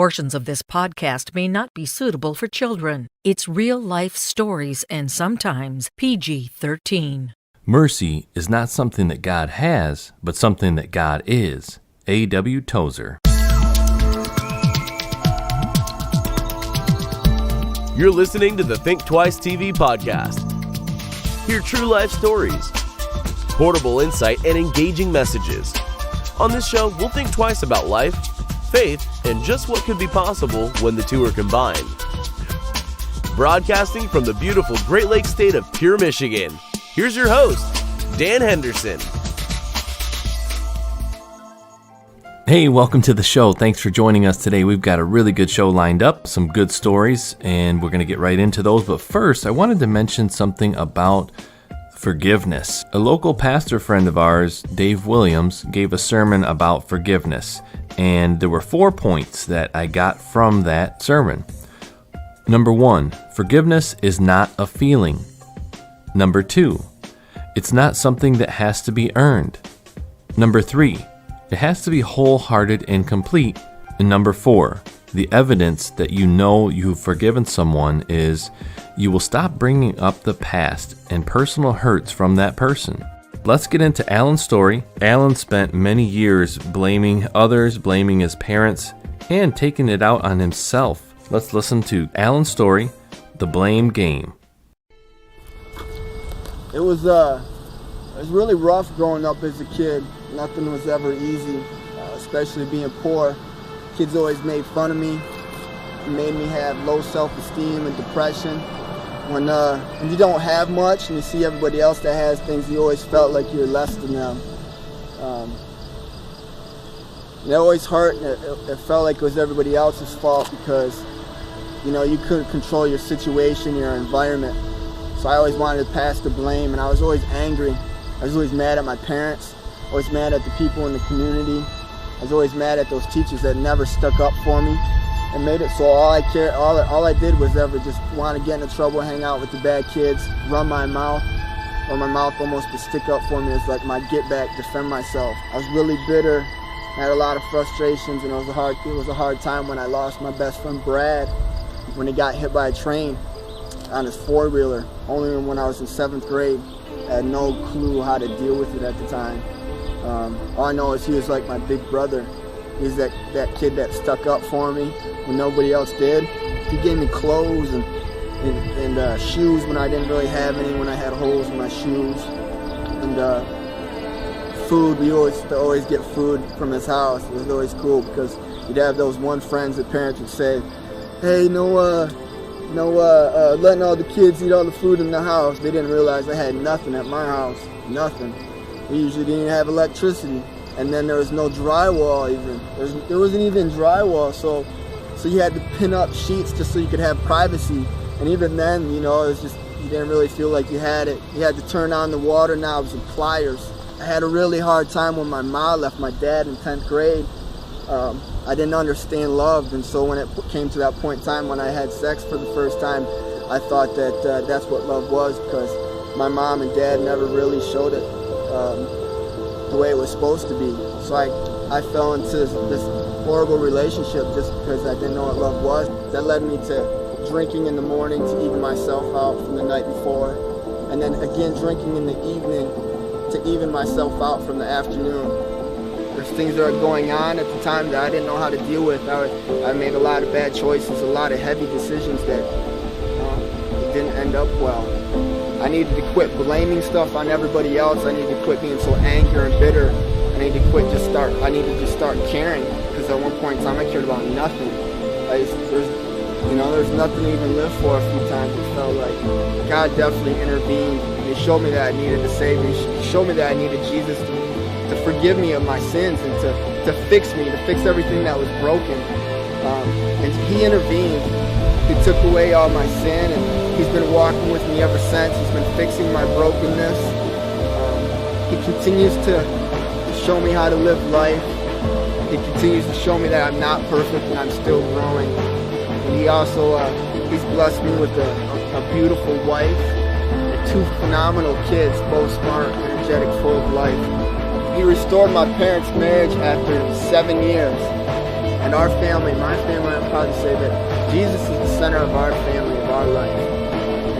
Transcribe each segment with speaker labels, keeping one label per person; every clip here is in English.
Speaker 1: Portions of this podcast may not be suitable for children. It's real-life stories and sometimes PG-13.
Speaker 2: Mercy is not something that God has, but something that God is. A.W. Tozer.
Speaker 3: You're listening to the Think Twice TV podcast. Hear true life stories, portable insight, and engaging messages. On this show, we'll think twice about life, faith, and just what could be possible when the two are combined. Broadcasting from the beautiful Great Lakes state of Pure, Michigan, here's your host, Dan Henderson.
Speaker 2: Hey, welcome to the show. Thanks for joining us today. We've got a really good show lined up, some good stories, and we're going to get right into those. But first, I wanted to mention something about forgiveness. A local pastor friend of ours, Dave Williams, gave a sermon about forgiveness, and there were 4 points that I got from that sermon. Number 1, forgiveness is not a feeling. Number 2, it's not something that has to be earned. Number 3, it has to be wholehearted and complete. And number 4, the evidence that you know you've forgiven someone is you will stop bringing up the past and personal hurts from that person. Let's get into Alan's story. Alan spent many years blaming others, blaming his parents, and taking it out on himself. Let's listen to Alan's story, The Blame Game.
Speaker 4: It was really rough growing up as a kid. Nothing was ever easy, especially being poor. Kids always made fun of me. It made me have low self-esteem and depression. When you don't have much and you see everybody else that has things, you always felt like you're less than them. It always hurt, and it felt like it was everybody else's fault because, you couldn't control your situation, your environment. So I always wanted to pass the blame, and I was always angry. I was always mad at my parents, always mad at the people in the community. I was always mad at those teachers that never stuck up for me and made it so all I did was ever just want to get into trouble, hang out with the bad kids, run my mouth, or my mouth almost to stick up for me as like my get back, defend myself. I was really bitter, had a lot of frustrations, and it was a hard time when I lost my best friend Brad when he got hit by a train on his four-wheeler, only when I was in 7th grade. I had no clue how to deal with it at the time. All I know is he was like my big brother. He was that kid that stuck up for me when nobody else did. He gave me clothes and shoes when I didn't really have any, when I had holes in my shoes. And food, we always get food from his house. It was always cool because you'd have those one friends that parents would say, hey, no letting all the kids eat all the food in the house. They didn't realize I had nothing at my house, nothing. We usually didn't have electricity, and then there was no drywall even. There wasn't even drywall, so you had to pin up sheets just so you could have privacy. And even then, it was just, you didn't really feel like you had it. You had to turn on the water knobs and pliers. I had a really hard time when my mom left my dad in 10th grade. I didn't understand love, and so when it came to that point in time when I had sex for the first time, I thought that that's what love was, because my mom and dad never really showed it the way it was supposed to be. So I fell into this horrible relationship just because I didn't know what love was. That led me to drinking in the morning to even myself out from the night before, and then again drinking in the evening to even myself out from the afternoon. There's things that are going on at the time that I didn't know how to deal with. I made a lot of bad choices, a lot of heavy decisions that didn't end up well. I needed to quit blaming stuff on everybody else. I needed to quit being so angry and bitter. I needed to start caring, because at one point in time I cared about nothing. There's nothing to even live for. A few times it felt like God definitely intervened. He showed me that I needed a Savior. He showed me that I needed Jesus to forgive me of my sins and to fix me, to fix everything that was broken. And He intervened. He took away all my sin, and He's been walking with me ever since. He's been fixing my brokenness. He continues to show me how to live life. He continues to show me that I'm not perfect and I'm still growing. And He also, He's blessed me with a beautiful wife and 2 phenomenal kids, both smart, energetic, full of life. He restored my parents' marriage after 7 years. And our family, my family, I'm proud to say that Jesus is the center of our family, of our life. And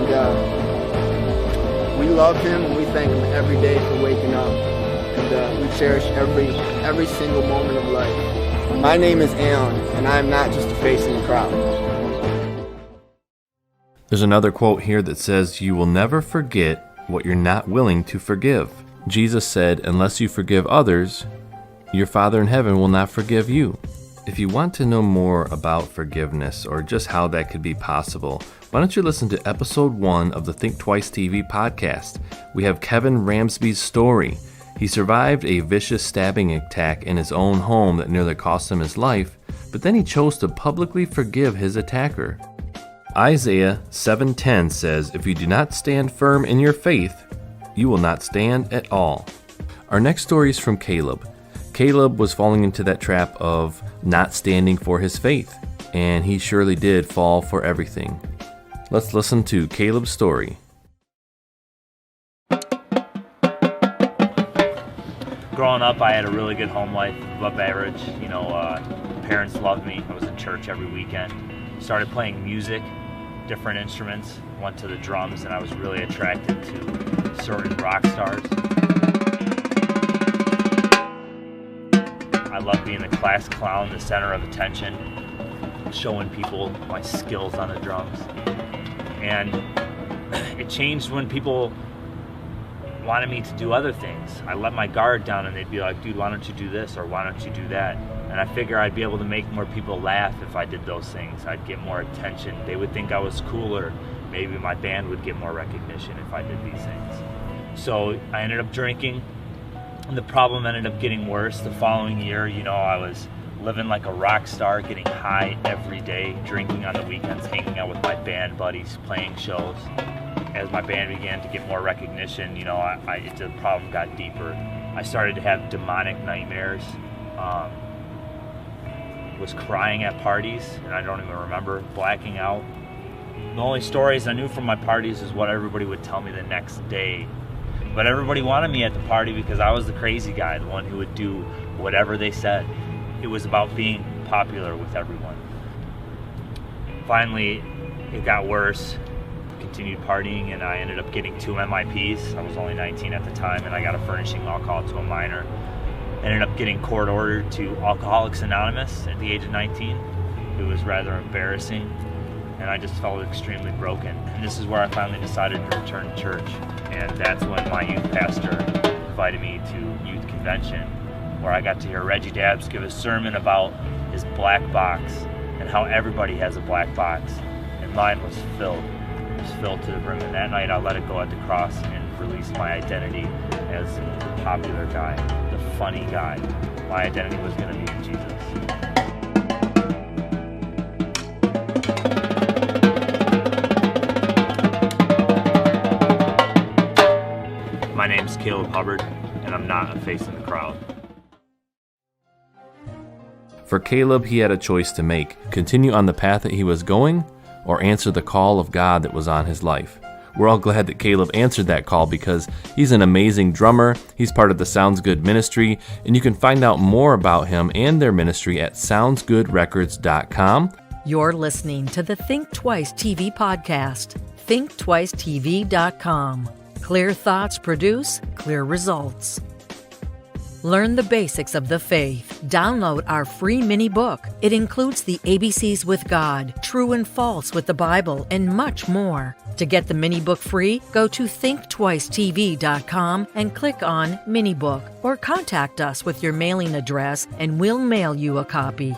Speaker 4: we love him and we thank him every day for waking up. And we cherish every single moment of life. My name is Alan, and I am not just a face in the crowd.
Speaker 2: There's another quote here that says, "You will never forget what you're not willing to forgive." Jesus said, "Unless you forgive others, your Father in heaven will not forgive you." If you want to know more about forgiveness or just how that could be possible, why don't you listen to episode 1 of the Think Twice TV podcast? We have Kevin Ramsby's story. He survived a vicious stabbing attack in his own home that nearly cost him his life, but then he chose to publicly forgive his attacker. Isaiah 7:10 says, "If you do not stand firm in your faith, you will not stand at all." Our next story is from Caleb. Caleb was falling into that trap of not standing for his faith, and he surely did fall for everything. Let's listen to Caleb's story.
Speaker 5: Growing up, I had a really good home life, above average. Parents loved me. I was in church every weekend. Started playing music, different instruments, went to the drums, and I was really attracted to certain rock stars. I loved being the class clown, the center of attention, showing people my skills on the drums. And it changed when people wanted me to do other things. I let my guard down and they'd be like, "Dude, why don't you do this?" or "Why don't you do that?" And I figure I'd be able to make more people laugh if I did those things. I'd get more attention. They would think I was cooler. Maybe my band would get more recognition if I did these things. So I ended up drinking, and the problem ended up getting worse. The following year, I was living like a rock star, getting high every day, drinking on the weekends, hanging out with my band buddies, playing shows. As my band began to get more recognition, the problem got deeper. I started to have demonic nightmares. Was crying at parties, and I don't even remember, blacking out. The only stories I knew from my parties is what everybody would tell me the next day. But everybody wanted me at the party because I was the crazy guy, the one who would do whatever they said. It was about being popular with everyone. Finally, it got worse. Continued partying, and I ended up getting 2 MIPs. I was only 19 at the time, and I got a furnishing alcohol to a minor. Ended up getting court ordered to Alcoholics Anonymous at the age of 19. It was rather embarrassing, and I just felt extremely broken. And this is where I finally decided to return to church. And that's when my youth pastor invited me to youth convention, where I got to hear Reggie Dabbs give a sermon about his black box and how everybody has a black box, and mine was filled. It was filled to the brim. And that night I let it go at the cross and released my identity as the popular guy, the funny guy. My identity was going to be in Jesus. My name's Caleb Hubbard, and I'm not a face in the crowd.
Speaker 2: For Caleb, he had a choice to make: continue on the path that he was going, or answer the call of God that was on his life. We're all glad that Caleb answered that call because he's an amazing drummer. He's part of the Sounds Good ministry, and you can find out more about him and their ministry at soundsgoodrecords.com.
Speaker 1: You're listening to the Think Twice TV podcast. ThinkTwiceTV.com. Clear thoughts produce clear results. Learn the basics of the faith. Download our free mini book. It includes the ABCs with God, true and false with the Bible, and much more. To get the mini book free, go to ThinkTwiceTV.com and click on Mini Book, or contact us with your mailing address and we'll mail you a copy.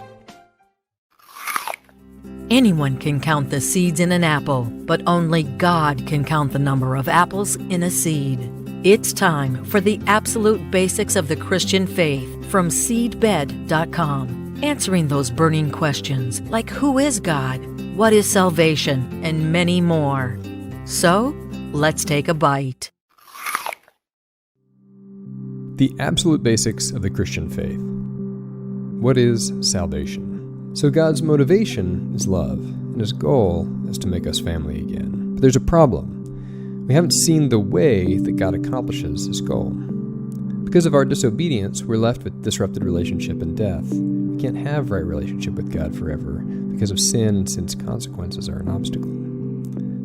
Speaker 1: Anyone can count the seeds in an apple, but only God can count the number of apples in a seed. It's time for the absolute basics of the Christian faith from seedbed.com. Answering those burning questions like who is God, what is salvation, and many more. So, let's take a bite.
Speaker 6: The absolute basics of the Christian faith. What is salvation? So God's motivation is love, and his goal is to make us family again. But there's a problem. We haven't seen the way that God accomplishes his goal. Because of our disobedience, we're left with disrupted relationship and death. We can't have right relationship with God forever because of sin and sin's consequences are an obstacle.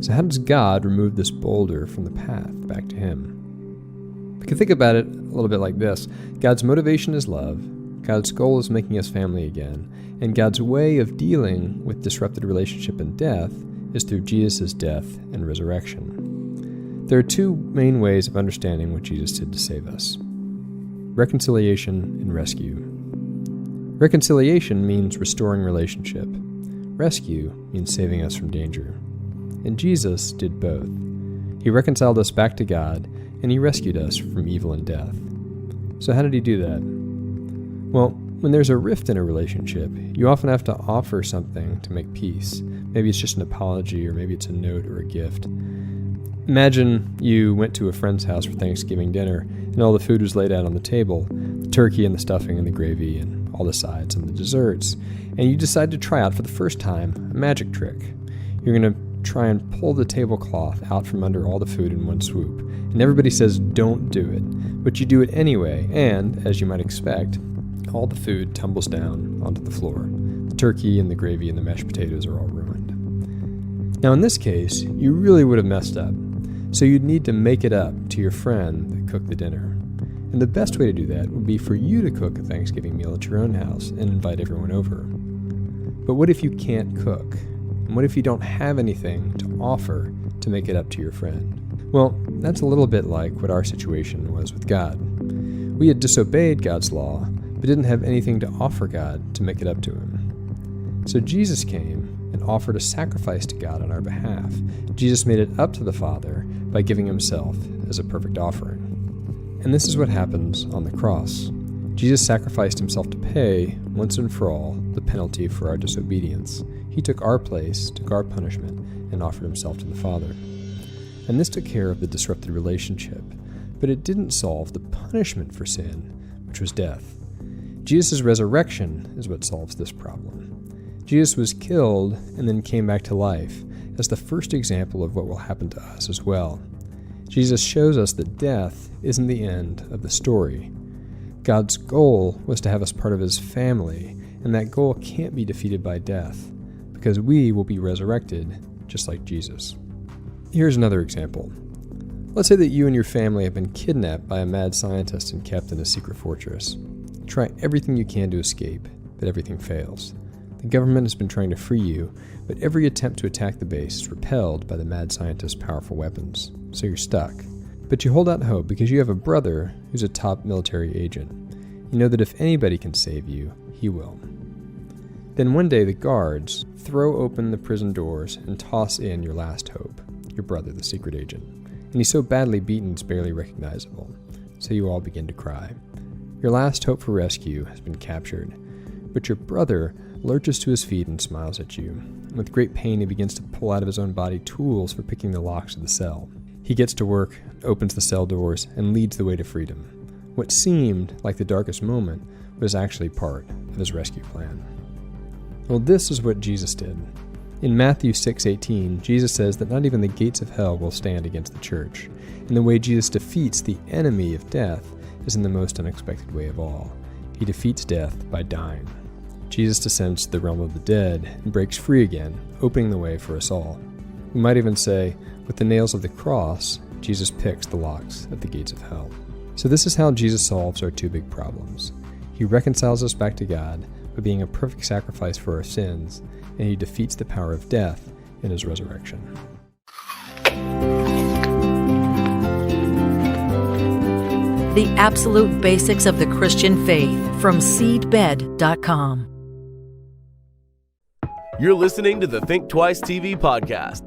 Speaker 6: So how does God remove this boulder from the path back to Him? We can think about it a little bit like this. God's motivation is love, God's goal is making us family again, and God's way of dealing with disrupted relationship and death is through Jesus' death and resurrection. There are two main ways of understanding what Jesus did to save us: reconciliation and rescue. Reconciliation means restoring relationship. Rescue means saving us from danger. And Jesus did both. He reconciled us back to God, and He rescued us from evil and death. So how did He do that? Well, when there's a rift in a relationship, you often have to offer something to make peace. Maybe it's just an apology, or maybe it's a note or a gift. Imagine you went to a friend's house for Thanksgiving dinner, and all the food was laid out on the table, the turkey and the stuffing and the gravy and all the sides and the desserts, and you decide to try out for the first time a magic trick. You're going to try and pull the tablecloth out from under all the food in one swoop, and everybody says don't do it, but you do it anyway, and, as you might expect, all the food tumbles down onto the floor. The turkey and the gravy and the mashed potatoes are all ruined. Now in this case, you really would have messed up, so you'd need to make it up to your friend that cooked the dinner. And the best way to do that would be for you to cook a Thanksgiving meal at your own house and invite everyone over. But what if you can't cook? And what if you don't have anything to offer to make it up to your friend? Well, that's a little bit like what our situation was with God. We had disobeyed God's law, but didn't have anything to offer God to make it up to Him. So Jesus came and offered a sacrifice to God on our behalf. Jesus made it up to the Father by giving Himself as a perfect offering. And this is what happens on the cross. Jesus sacrificed Himself to pay, once and for all, the penalty for our disobedience. He took our place, took our punishment, and offered Himself to the Father. And this took care of the disrupted relationship, but it didn't solve the punishment for sin, which was death. Jesus' resurrection is what solves this problem. Jesus was killed and then came back to life as the first example of what will happen to us as well. Jesus shows us that death isn't the end of the story. God's goal was to have us part of His family, and that goal can't be defeated by death, because we will be resurrected just like Jesus. Here's another example. Let's say that you and your family have been kidnapped by a mad scientist and kept in a secret fortress. You try everything you can to escape, but everything fails. The government has been trying to free you, but every attempt to attack the base is repelled by the mad scientist's powerful weapons, so you're stuck. But you hold out hope because you have a brother who's a top military agent. You know that if anybody can save you, he will. Then one day the guards throw open the prison doors and toss in your last hope, your brother, the secret agent. And he's so badly beaten it's barely recognizable, so you all begin to cry. Your last hope for rescue has been captured, but your brother lurches to his feet and smiles at you. And with great pain, he begins to pull out of his own body tools for picking the locks of the cell. He gets to work, opens the cell doors, and leads the way to freedom. What seemed like the darkest moment was actually part of his rescue plan. Well, this is what Jesus did. In Matthew 6:18, Jesus says that not even the gates of hell will stand against the church. And the way Jesus defeats the enemy of death is in the most unexpected way of all. He defeats death by dying. Jesus descends to the realm of the dead and breaks free again, opening the way for us all. We might even say, with the nails of the cross, Jesus picks the locks at the gates of hell. So this is how Jesus solves our two big problems. He reconciles us back to God by being a perfect sacrifice for our sins, and He defeats the power of death in His resurrection.
Speaker 1: The absolute basics of the Christian faith from seedbed.com.
Speaker 3: You're listening to the Think Twice TV podcast.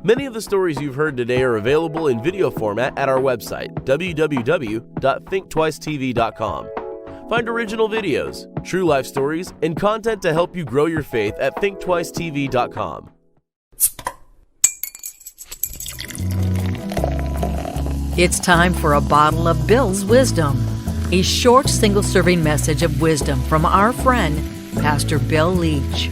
Speaker 3: Many of the stories you've heard today are available in video format at our website, www.thinktwicetv.com. Find original videos, true life stories, and content to help you grow your faith at thinktwicetv.com.
Speaker 1: It's time for a bottle of Bill's Wisdom, a short single-serving message of wisdom from our friend, Pastor Bill Leach.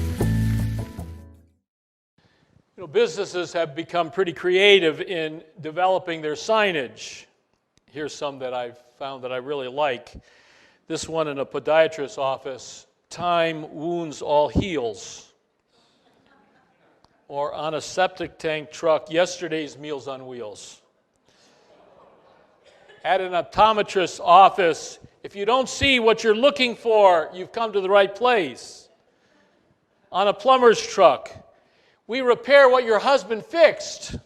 Speaker 7: You know, businesses have become pretty creative in developing their signage. Here's some that I've found that I really like. This one in a podiatrist's office time wounds all heals. Or on a septic tank truck, yesterday's Meals on Wheels. At an optometrist's office, if you don't see what you're looking for, you've come to the right place. On a plumber's truck, we repair what your husband fixed.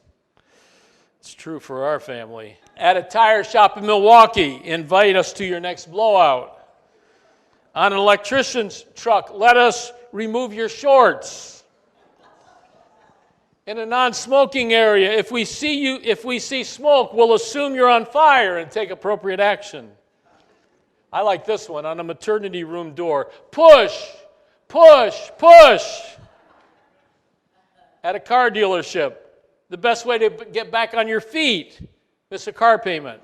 Speaker 7: It's true for our family. At a tire shop in Milwaukee, invite us to your next blowout. On an electrician's truck, let us remove your shorts. In a non-smoking area, if we see smoke, we'll assume you're on fire and take appropriate action. I like this one on a maternity room door. Push, push, push. At a car dealership, the best way to get back on your feet, miss a car payment.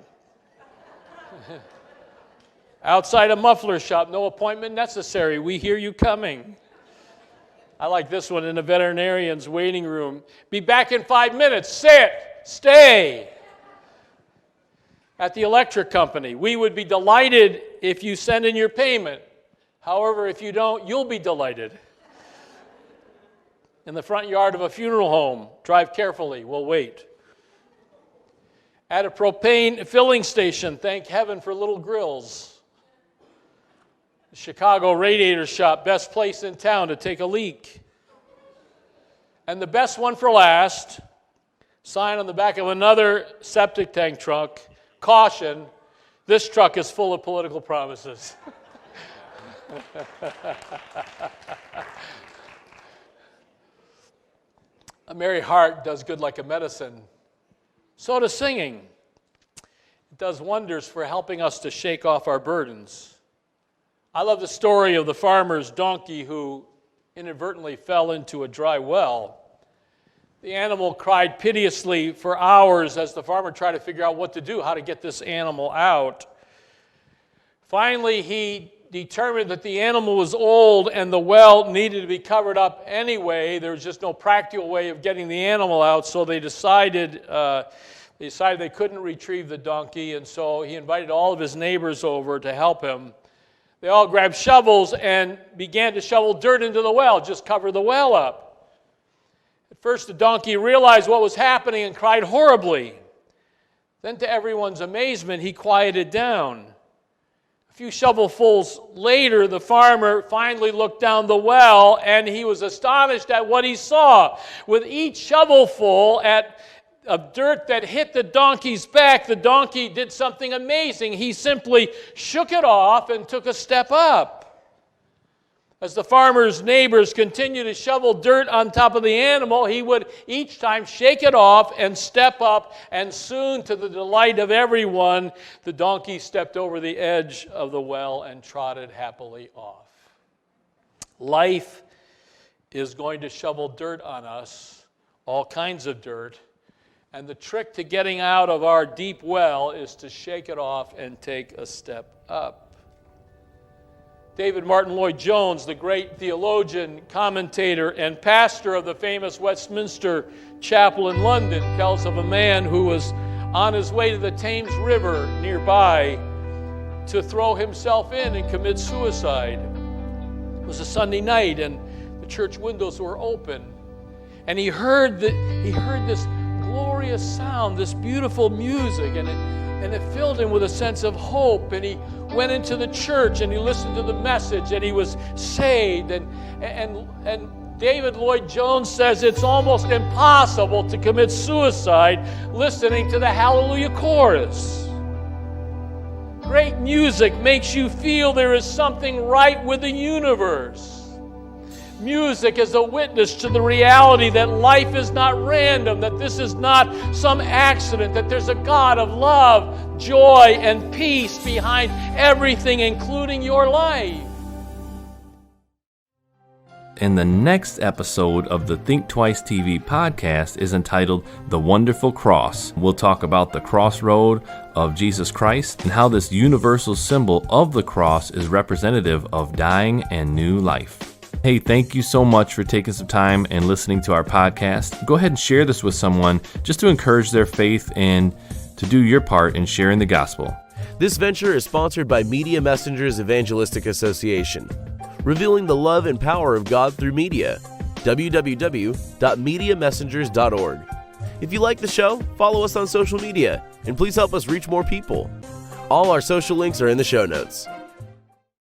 Speaker 7: Outside a muffler shop, no appointment necessary. We hear you coming. I like this one in a veterinarian's waiting room. Be back in 5 minutes. Sit. Stay. At the electric company, we would be delighted if you send in your payment. However, if you don't, you'll be delighted. In the front yard of a funeral home, drive carefully. We'll wait. At a propane filling station, thank heaven for little grills. The Chicago radiator shop, best place in town to take a leak. And the best one for last, sign on the back of another septic tank truck, caution, this truck is full of political promises. A merry heart does good like a medicine. So does singing. It does wonders for helping us to shake off our burdens. I love the story of the farmer's donkey who inadvertently fell into a dry well. The animal cried piteously for hours as the farmer tried to figure out what to do, how to get this animal out. Finally, he determined that the animal was old and the well needed to be covered up anyway. There was just no practical way of getting the animal out, so they decided they couldn't retrieve the donkey, and so he invited all of his neighbors over to help him. They all grabbed shovels and began to shovel dirt into the well, just cover the well up. At first, the donkey realized what was happening and cried horribly. Then, to everyone's amazement, he quieted down. A few shovelfuls later, the farmer finally looked down the well, and he was astonished at what he saw. With each shovelful of dirt that hit the donkey's back, the donkey did something amazing. He simply shook it off and took a step up. As the farmer's neighbors continued to shovel dirt on top of the animal, he would each time shake it off and step up, and soon, to the delight of everyone, the donkey stepped over the edge of the well and trotted happily off. Life is going to shovel dirt on us, all kinds of dirt, and the trick to getting out of our deep well is to shake it off and take a step up. David Martin Lloyd-Jones, the great theologian, commentator, and pastor of the famous Westminster Chapel in London, tells of a man who was on his way to the Thames River nearby to throw himself in and commit suicide. It was a Sunday night, and the church windows were open. And he heard this glorious sound, this beautiful music, and it filled him with a sense of hope. And he went into the church and he listened to the message and he was saved. And David Lloyd-Jones says it's almost impossible to commit suicide listening to the Hallelujah chorus. Great music makes you feel there is something right with the universe. Music is a witness to the reality that life is not random, that this is not some accident, that there's a God of love, joy, and peace behind everything, including your life.
Speaker 2: And the next episode of the Think Twice TV podcast is entitled The Wonderful Cross. We'll talk about the crossroad of Jesus Christ and how this universal symbol of the cross is representative of dying and new life. Hey, thank you so much for taking some time and listening to our podcast. Go ahead and share this with someone just to encourage their faith and to do your part in sharing the gospel.
Speaker 3: This venture is sponsored by Media Messengers Evangelistic Association. revealing the love and power of God through media. www.mediamessengers.org. If you like the show, follow us on social media, and please help us reach more people. All our social links are in the show notes.